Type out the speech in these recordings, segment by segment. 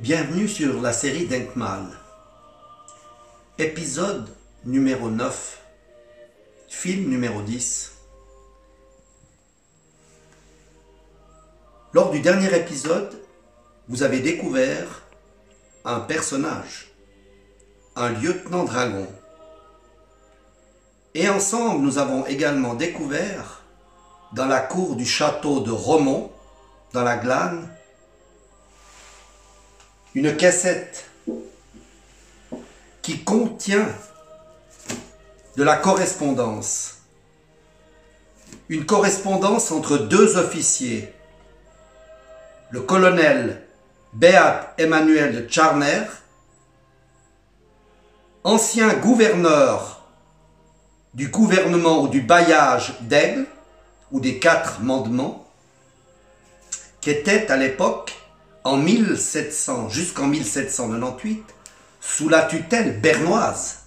Bienvenue sur la série d'Enkmal. Épisode numéro 9, film numéro 10. Lors du dernier épisode, vous avez découvert un personnage, un lieutenant dragon. Et ensemble, nous avons également découvert, dans la cour du château de Romont, dans la Glane, une cassette qui contient de la correspondance. Une correspondance entre deux officiers, le colonel Beat Emmanuel de Tscharner, ancien gouverneur du gouvernement ou du bailliage d'Aigle, ou des Quatre Mandements, qui était à l'époque, en 1700 jusqu'en 1798, sous la tutelle bernoise.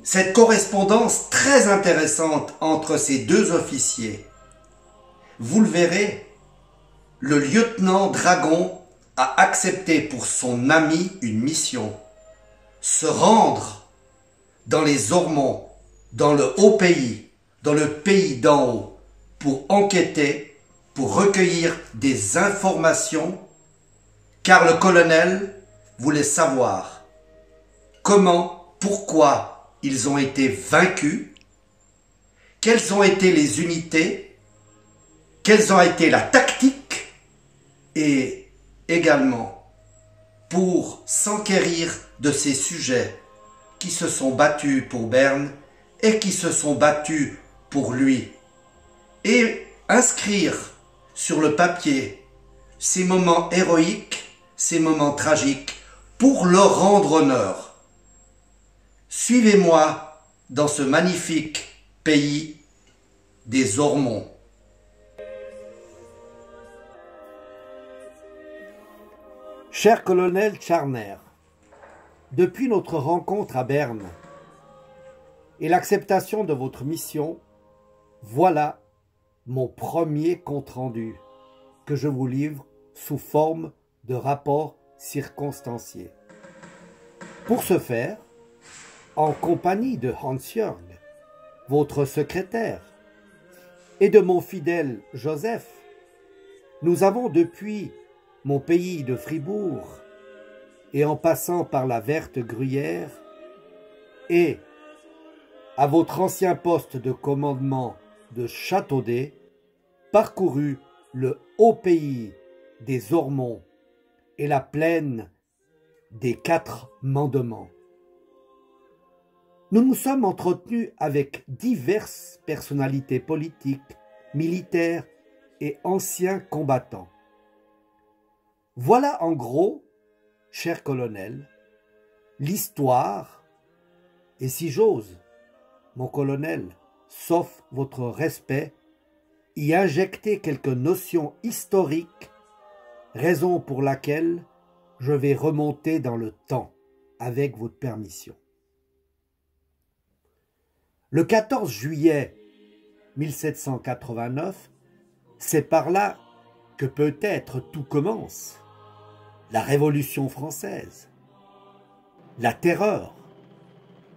Cette correspondance très intéressante entre ces deux officiers, vous le verrez, le lieutenant Dragon a accepté pour son ami une mission, se rendre dans les Ormonts, dans le haut pays, dans le pays d'en haut, pour enquêter, pour recueillir des informations, car le colonel voulait savoir comment, pourquoi ils ont été vaincus, quelles ont été les unités, quelles ont été la tactique, et également pour s'enquérir de ces sujets qui se sont battus pour Berne et qui se sont battus pour lui, et inscrire sur le papier ces moments héroïques, ces moments tragiques, pour leur rendre honneur. Suivez-moi dans ce magnifique pays des Ormonts. Cher colonel Tscharner, depuis notre rencontre à Berne et l'acceptation de votre mission, voilà mon premier compte-rendu que je vous livre sous forme de rapport circonstancié. Pour ce faire, en compagnie de Hans-Jörg, votre secrétaire, et de mon fidèle Joseph, nous avons depuis mon pays de Fribourg, et en passant par la Verte Gruyère, et à votre ancien poste de commandement de Châteaudet, parcouru le haut pays des Ormonts et la plaine des Quatre Mandements. Nous nous sommes entretenus avec diverses personnalités politiques, militaires et anciens combattants. Voilà en gros, cher colonel, l'histoire, et si j'ose, mon colonel, sauf votre respect, y injecter quelques notions historiques, raison pour laquelle je vais remonter dans le temps, avec votre permission. Le 14 juillet 1789, c'est par là que peut-être tout commence. La Révolution française, la terreur,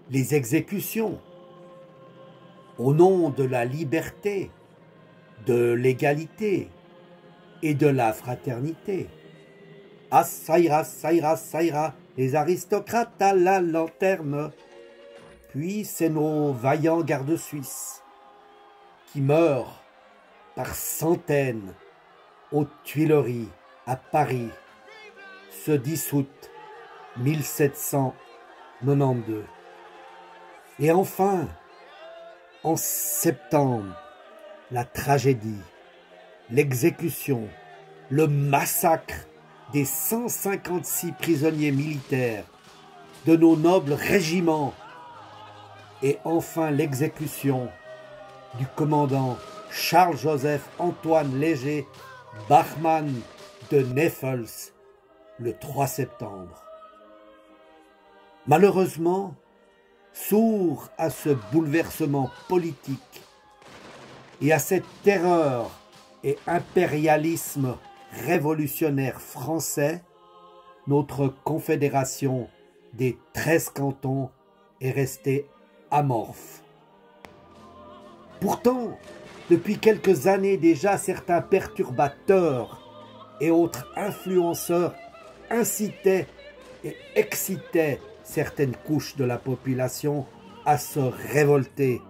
les exécutions, au nom de la liberté, de l'égalité et de la fraternité. Ah, ça ira, les aristocrates à la lanterne. Puis c'est nos vaillants gardes suisses qui meurent par centaines aux Tuileries, à Paris, ce 10 août 1792. Et enfin, en septembre, la tragédie, l'exécution, le massacre des 156 prisonniers militaires de nos nobles régiments et enfin l'exécution du commandant Charles-Joseph Antoine Léger Bachmann de Neffels le 3 septembre. Malheureusement, sourd à ce bouleversement politique et à cette terreur et impérialisme révolutionnaire français, notre confédération des 13 cantons est restée amorphe. Pourtant, depuis quelques années déjà, certains perturbateurs et autres influenceurs incitaient et excitaient certaines couches de la population à se révolter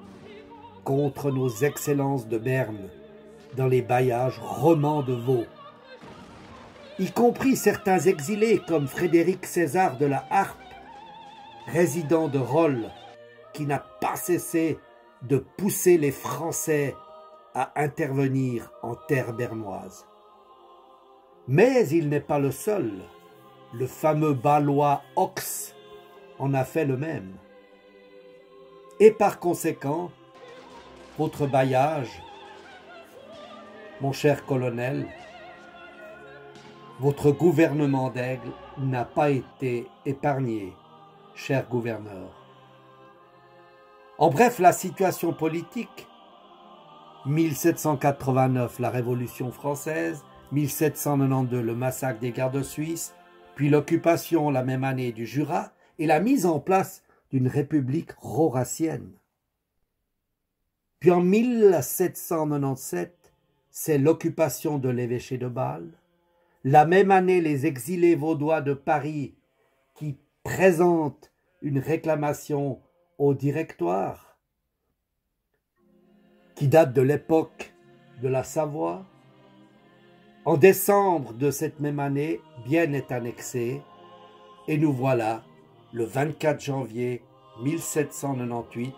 contre nos excellences de Berne dans les bailliages romans de Vaud, y compris certains exilés comme Frédéric César de la Harpe, résident de Rolles, qui n'a pas cessé de pousser les Français à intervenir en terre bernoise. Mais il n'est pas le seul. Le fameux Balois Ox en a fait le même. Et par conséquent, votre bailliage, mon cher colonel, votre gouvernement d'Aigle n'a pas été épargné, cher gouverneur. En bref, la situation politique, 1789, la Révolution française, 1792, le massacre des gardes suisses, puis l'occupation la même année du Jura et la mise en place d'une république roracienne. Puis en 1797, c'est l'occupation de l'évêché de Bâle. La même année, les exilés vaudois de Paris qui présentent une réclamation au directoire qui date de l'époque de la Savoie. En décembre de cette même année, Bienne est annexée et nous voilà le 24 janvier 1798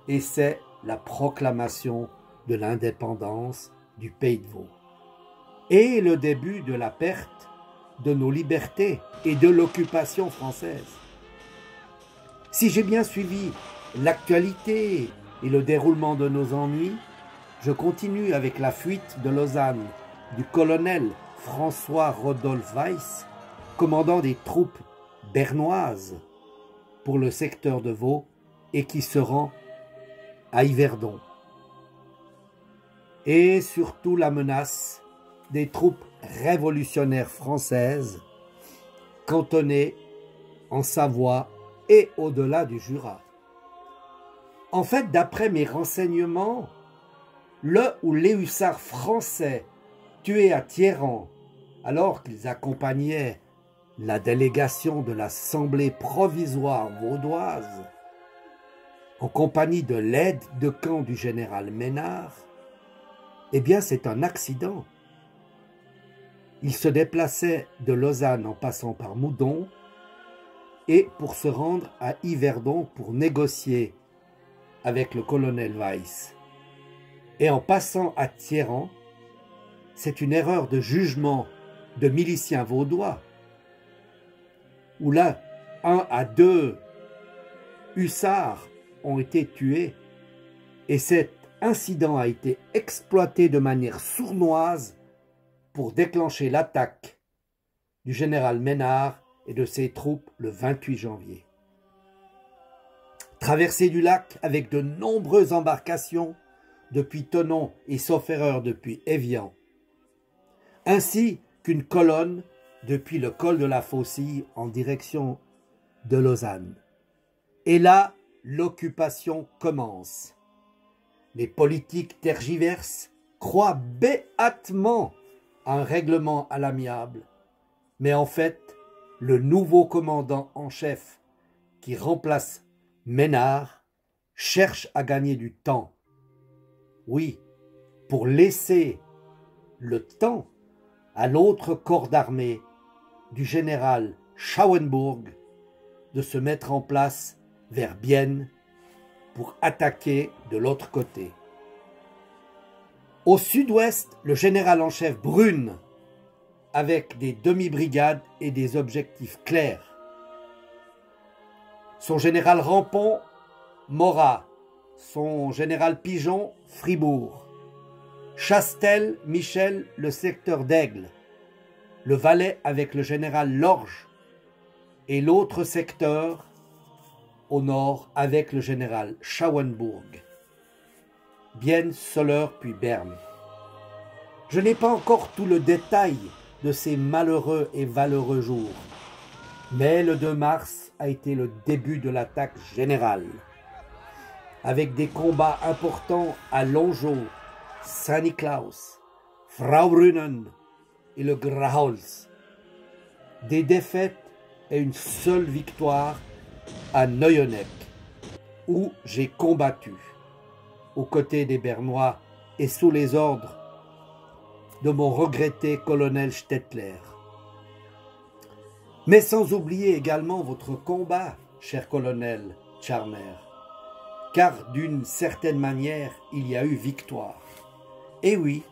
et c'est la proclamation de l'indépendance du Pays de Vaud et le début de la perte de nos libertés et de l'occupation française. Si j'ai bien suivi l'actualité et le déroulement de nos ennuis, je continue avec la fuite de Lausanne du colonel François-Rodolphe Weiss, commandant des troupes bernoises pour le secteur de Vaud et qui se rend à Yverdon. Et surtout la menace des troupes révolutionnaires françaises cantonnées en Savoie et au-delà du Jura. En fait, d'après mes renseignements, le ou les hussards français tués à Thierrens alors qu'ils accompagnaient la délégation de l'Assemblée provisoire vaudoise en compagnie de l'aide de camp du général Ménard, eh bien c'est un accident. Ils se déplaçaient de Lausanne en passant par Moudon et pour se rendre à Yverdon pour négocier avec le colonel Weiss. Et en passant à Thierrens, c'est une erreur de jugement de miliciens vaudois, où là, 1 à 2 hussards ont été tués, et cet incident a été exploité de manière sournoise pour déclencher l'attaque du général Ménard et de ses troupes le 28 janvier. Traversée du lac avec de nombreuses embarcations depuis Thonon et sauf erreur depuis Évian, ainsi qu'une colonne depuis le col de la Faucille en direction de Lausanne. Et là, l'occupation commence. Les politiques tergiversent, croient béatement à un règlement à l'amiable, mais en fait, le nouveau commandant en chef qui remplace Ménard cherche à gagner du temps. Oui, pour laisser le temps à l'autre corps d'armée du général Schauenburg de se mettre en place vers Bienne pour attaquer de l'autre côté. Au sud-ouest, le général en chef Brune, avec des demi-brigades et des objectifs clairs. Son général Rampon, Morat. Son général Pigeon, Fribourg. Chastel, Michel, le secteur d'Aigle. Le Valais avec le général Lorge. Et l'autre secteur, au nord, avec le général Schauenburg. Bienne, Soleure, puis Berne. Je n'ai pas encore tout le détail de ces malheureux et valeureux jours, mais le 2 mars a été le début de l'attaque générale, avec des combats importants à Longeau, Saint-Niklaus, Fraubrunnen et le Graholz, des défaites et une seule victoire à Neueneck, où j'ai combattu aux côtés des Bernois et sous les ordres de mon regretté colonel Stettler. Mais sans oublier également votre combat, cher colonel Tscharner, car d'une certaine manière, il y a eu victoire. Et oui,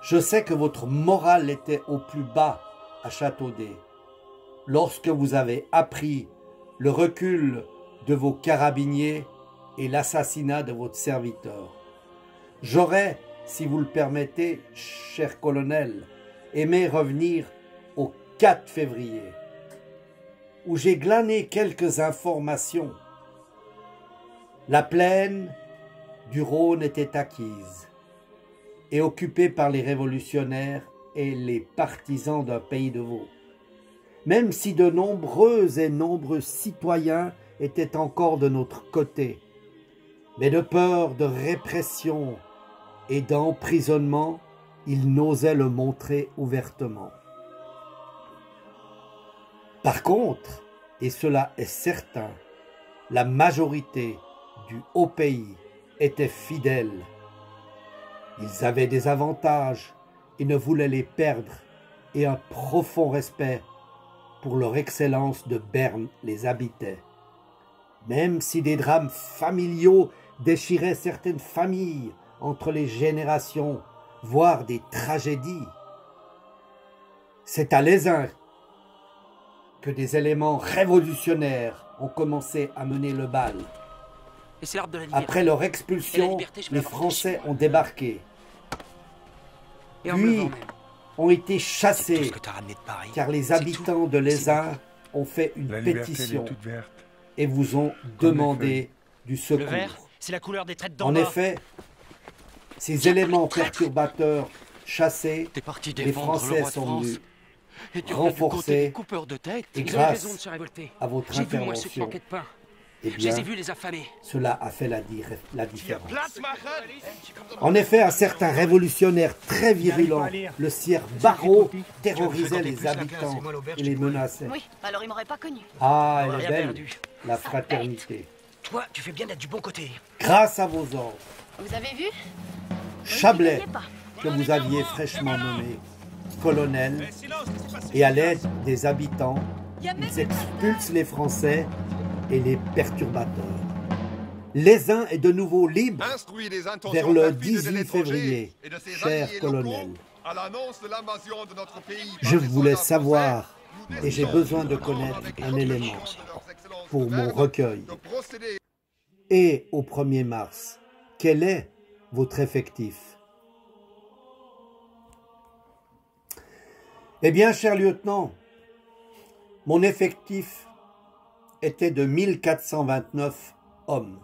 je sais que votre morale était au plus bas à Châteaudet, lorsque vous avez appris le recul de vos carabiniers et l'assassinat de votre serviteur. J'aurais, si vous le permettez, cher colonel, aimé revenir au 4 février, où j'ai glané quelques informations. La plaine du Rhône était acquise et occupée par les révolutionnaires et les partisans d'un pays de veau, même si de nombreux citoyens étaient encore de notre côté, mais de peur de répression et d'emprisonnement, ils n'osaient le montrer ouvertement. Par contre, et cela est certain, la majorité du haut pays était fidèle. Ils avaient des avantages et ne voulaient les perdre, et un profond respect pour leur excellence de Berne les habitait. Même si des drames familiaux déchiraient certaines familles entre les générations, voire des tragédies, c'est à l'Aisin que des éléments révolutionnaires ont commencé à mener le bal. Après leur expulsion, les Français ont débarqué, puis ont été chassés, car les habitants de l'Aisin ont fait une pétition et vous ont demandé du secours. En effet, ces éléments perturbateurs chassés, les Français sont venus renforcer, et grâce à votre intervention, eh bien, cela a fait la différence. En effet, un certain révolutionnaire très virulent, le sieur Barrault, terrorisait les habitants et les menaçait. Oui, alors il m'aurait pas connu. Ah, elle est belle, la fraternité. Toi, tu fais bien d'être du bon côté. Grâce à vos ordres, Vous avez vu? Chablais, que vous aviez fraîchement nommé colonel, et à l'aide des habitants, ils expulsent les Français et les perturbateurs. L'Aisin est de nouveau libre vers le 18 février, cher colonel. Je voulais savoir, et j'ai besoin de connaître un élément pour mon recueil. Et au 1er mars, quel est votre effectif? Eh bien, cher lieutenant, mon effectif était de 1429 hommes.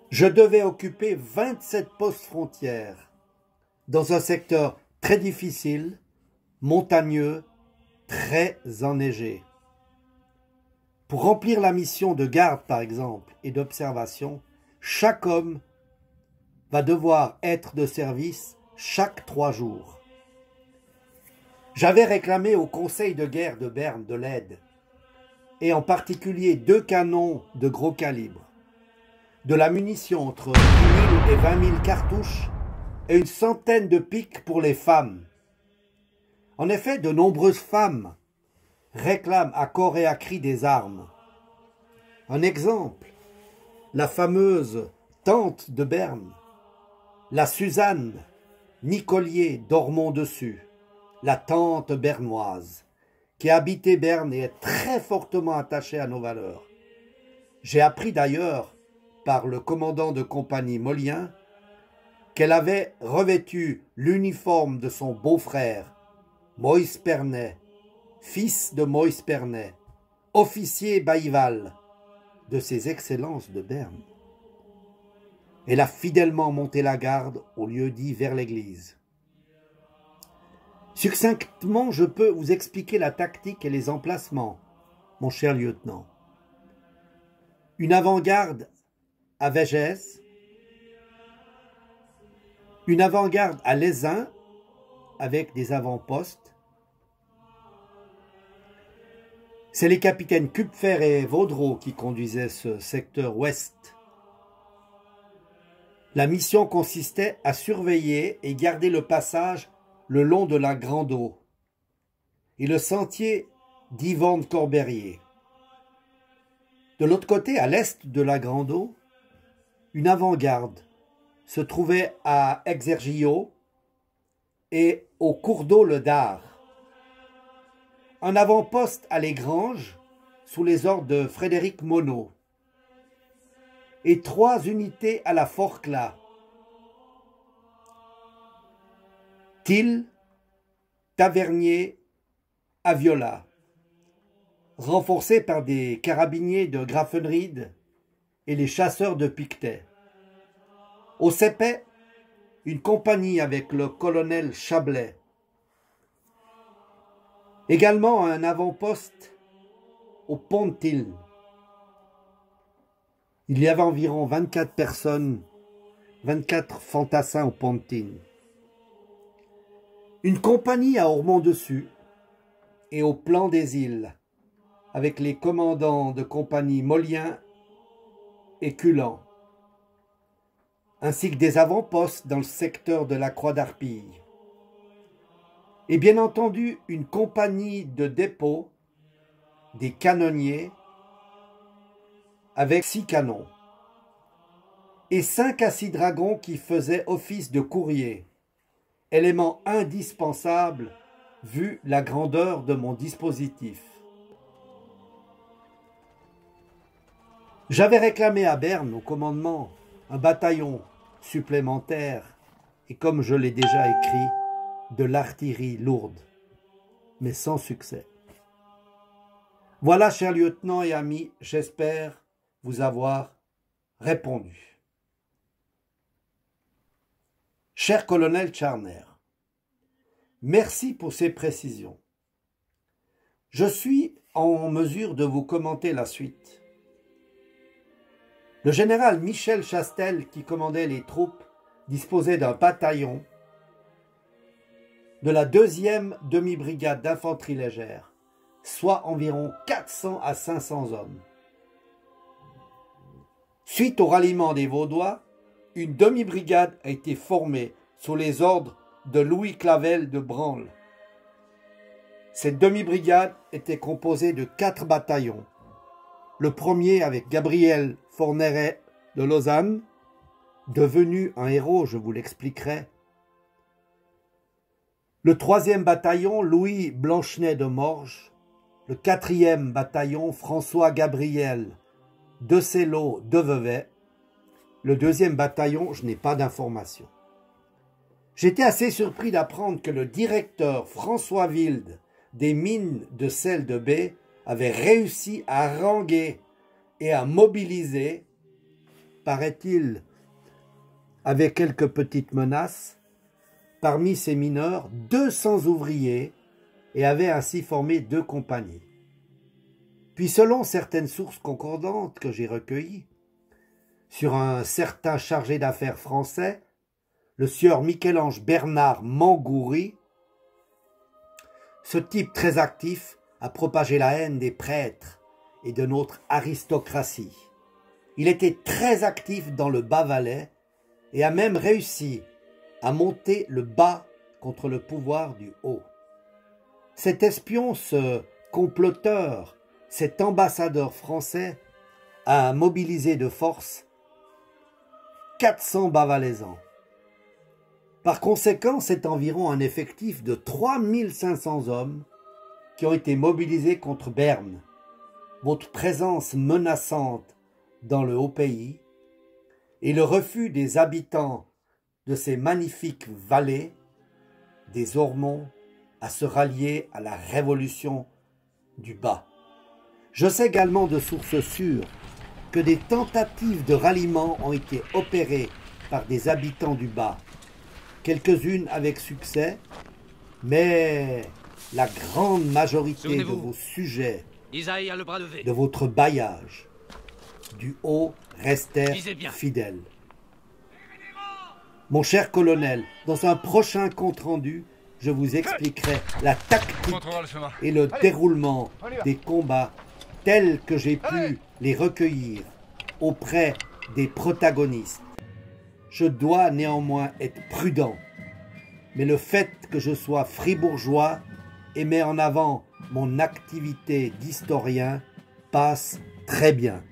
Je devais occuper 27 postes frontières dans un secteur très difficile, montagneux, très enneigé. Pour remplir la mission de garde, par exemple, et d'observation, chaque homme va devoir être de service chaque 3 jours. J'avais réclamé au Conseil de guerre de Berne de l'aide, et en particulier 2 canons de gros calibre, de la munition entre 10 000 et 20 000 cartouches et une centaine de piques pour les femmes. En effet, de nombreuses femmes réclament à corps et à cri des armes. Un exemple, la fameuse tante de Berne, la Suzanne Nicolier d'Ormont-Dessus, la tante bernoise, qui a habité Berne et est très fortement attachée à nos valeurs. J'ai appris d'ailleurs, par le commandant de compagnie Molien, qu'elle avait revêtu l'uniforme de son beau-frère, Moïse Pernet, fils de Moïse Pernet, officier baïval de ses excellences de Berne. Elle a fidèlement monté la garde au lieu dit vers l'église. Succinctement, je peux vous expliquer la tactique et les emplacements, mon cher lieutenant. Une avant-garde à Végès, une avant-garde à Lézin avec des avant-postes. C'est les capitaines Kupfer et Vaudreau qui conduisaient ce secteur ouest. La mission consistait à surveiller et garder le passage le long de la Grande Eau et le sentier d'Yvonne-Corberrier. De l'autre côté, à l'est de la Grande Eau, une avant-garde se trouvait à Exergio et au cours d'eau le Dard. Un avant-poste à l'Égrange sous les ordres de Frédéric Monod et 3 unités à la Forclaz. Thil, Tavernier, Aviola, renforcés par des carabiniers de Grafenried et les chasseurs de Pictet. Au Cepet, une compagnie avec le colonel Chablais. Également un avant-poste au pont de Thil. Il y avait environ 24 personnes, 24 fantassins au pont de Thil. Une compagnie à Ormont-Dessus et au plan des îles, avec les commandants de compagnie Molien et Cullen, ainsi que des avant-postes dans le secteur de la Croix d'Arpille. Et bien entendu, une compagnie de dépôt, des canonniers, avec 6 canons, et 5 à 6 dragons qui faisaient office de courrier, élément indispensable vu la grandeur de mon dispositif. J'avais réclamé à Berne, au commandement, un bataillon supplémentaire et, comme je l'ai déjà écrit, de l'artillerie lourde, mais sans succès. Voilà, chers lieutenants et amis, j'espère vous avoir répondu. Cher colonel Charner, merci pour ces précisions. Je suis en mesure de vous commenter la suite. Le général Michel Chastel, qui commandait les troupes, disposait d'un bataillon de la 2e demi-brigade d'infanterie légère, soit environ 400 à 500 hommes. Suite au ralliement des Vaudois, une demi-brigade a été formée sous les ordres de Louis Clavel de Branle. Cette demi-brigade était composée de 4 bataillons. Le premier avec Gabriel Forneret de Lausanne, devenu un héros, je vous l'expliquerai. Le 3e bataillon, Louis Blanchenet de Morges. Le 4e bataillon, François Gabriel de Cello de Vevey. Le 2e bataillon, je n'ai pas d'informations. J'étais assez surpris d'apprendre que le directeur François Wilde des mines de sel de baie avait réussi à haranguer et à mobiliser, paraît-il, avec quelques petites menaces, parmi ces mineurs, 200 ouvriers et avait ainsi formé 2 compagnies. Puis selon certaines sources concordantes que j'ai recueillies, sur un certain chargé d'affaires français, le sieur Michel-Ange Bernard Mangoury, ce type très actif a propagé la haine des prêtres et de notre aristocratie. Il était très actif dans le Bas-Valais et a même réussi à monter le bas contre le pouvoir du haut. Cet espion, ce comploteur, cet ambassadeur français a mobilisé de force 400 Bas-Valaisans. Par conséquent, c'est environ un effectif de 3500 hommes qui ont été mobilisés contre Berne. Votre présence menaçante dans le Haut-Pays et le refus des habitants de ces magnifiques vallées, des Ormonts, à se rallier à la révolution du Bas. Je sais également de sources sûres que des tentatives de ralliement ont été opérées par des habitants du bas, quelques-unes avec succès, mais la grande majorité de vos sujets, Isaïe a le bras levé. de votre bailliage, du haut restèrent Visez bien. fidèles. Mon cher colonel, dans un prochain compte-rendu, je vous expliquerai la tactique et le déroulement des combats tels que j'ai pu les recueillir auprès des protagonistes. Je dois néanmoins être prudent, mais le fait que je sois fribourgeois et mets en avant mon activité d'historien passe très bien.